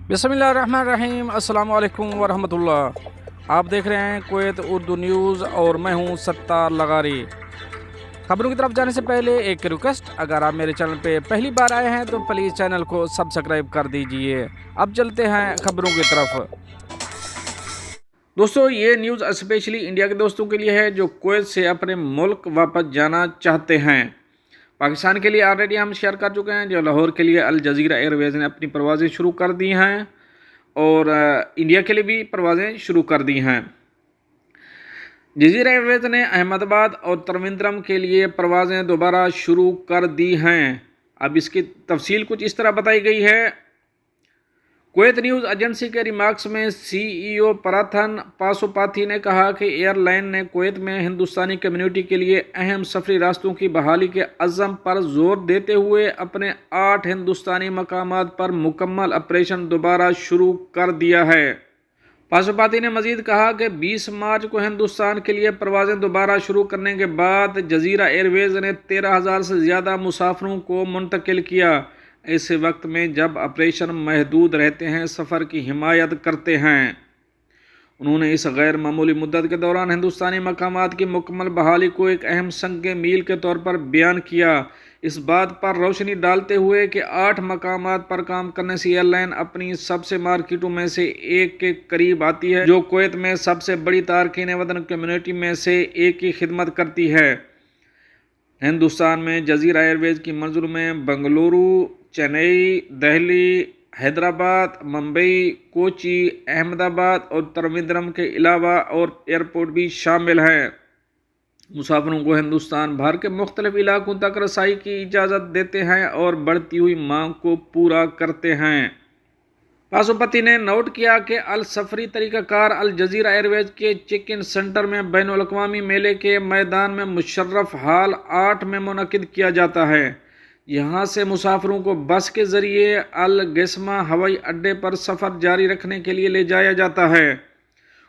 बिस्मिल्लाहिर्रहमानिर्रहीम अस्सलाम वालेकुम वरहमतुल्लाह। आप देख रहे हैं कुवैत उर्दू न्यूज़ और मैं हूं सत्तार लगारी। खबरों की तरफ जाने से पहले एक रिक्वेस्ट, अगर आप मेरे चैनल पे पहली बार आए हैं तो प्लीज़ चैनल को सब्सक्राइब कर दीजिए। अब चलते हैं खबरों की तरफ। दोस्तों, ये न्यूज़ स्पेशली इंडिया के दोस्तों के लिए है जो कुवैत से अपने मुल्क वापस जाना चाहते हैं। पाकिस्तान के लिए ऑलरेडी हम शेयर कर चुके हैं, जो लाहौर के लिए अल जजीरा एयरवेज़ ने अपनी परवाज़ें शुरू कर दी हैं और इंडिया के लिए भी परवाज़ें शुरू कर दी हैं। जजीरा एयरवेज़ ने अहमदाबाद और त्रिवेंद्रम के लिए परवाज़ें दोबारा शुरू कर दी हैं। अब इसकी तफसील कुछ इस तरह बताई गई है। कुवैत न्यूज़ एजेंसी के रिमार्क्स में सीईओ पराथन पासोपाथी ने कहा कि एयरलाइन ने कुवैत में हिंदुस्तानी कम्युनिटी के लिए अहम सफरी रास्तों की बहाली के अज़्म पर जोर देते हुए अपने 8 हिंदुस्तानी मकामात पर मुकम्मल ऑपरेशन दोबारा शुरू कर दिया है। पासोपाथी ने मजीद कहा कि 20 मार्च को हिंदुस्तान के लिए परवाज़ें दोबारा शुरू करने के बाद जजीरा एयरवेज़ ने 13,000 से ज़्यादा मुसाफिरों को मुंतकिल किया। ऐसे वक्त में जब ऑपरेशन महदूद रहते हैं, सफ़र की हिमायत करते हैं। उन्होंने इस गैर मामूली मुद्दत के दौरान हिंदुस्तानी मकामात की मुकम्मल बहाली को एक अहम संग मील के तौर पर बयान किया। इस बात पर रोशनी डालते हुए कि 8 मकामात पर काम करने से एयरलाइन अपनी सबसे मार्केटों में से एक के करीब आती है, जो कुवैत में सबसे बड़ी तारकीन वतन कम्युनिटी में से एक की खिदमत करती है। हिंदुस्तान में जजीरा एयरवेज़ की मंजूर में बेंगलुरु, चेन्नई, दिल्ली, हैदराबाद, मुंबई, कोची, अहमदाबाद और त्रिवेंद्रम के अलावा और एयरपोर्ट भी शामिल हैं। मुसाफिरों को हिंदुस्तान भर के मुख्तलिफ इलाकों तक रसाई की इजाज़त देते हैं और बढ़ती हुई मांग को पूरा करते हैं। पासोपाथी ने नोट किया कि अल सफरी तरीक़ाकार अल जजीरा एयरवेज़ के चेक इन सेंटर में बैनुल अक़वामी मेले के मैदान में मुशर्रफ हॉल 8 में मुनक़िद किया जाता है। यहाँ से मुसाफिरों को बस के ज़रिए अल गेस्मा हवाई अड्डे पर सफ़र जारी रखने के लिए ले जाया जाता है।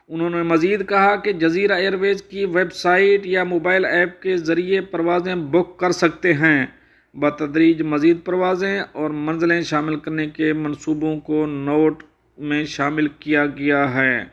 उन्होंने मज़ीद कहा कि जजीरा एयरवेज़ की वेबसाइट या मोबाइल ऐप के ज़रिए परवाज़ें बुक कर सकते हैं। बतदरीज मज़ीद परवाज़ें और मंजिलें शामिल करने के मंसूबों को नोट में शामिल किया गया है।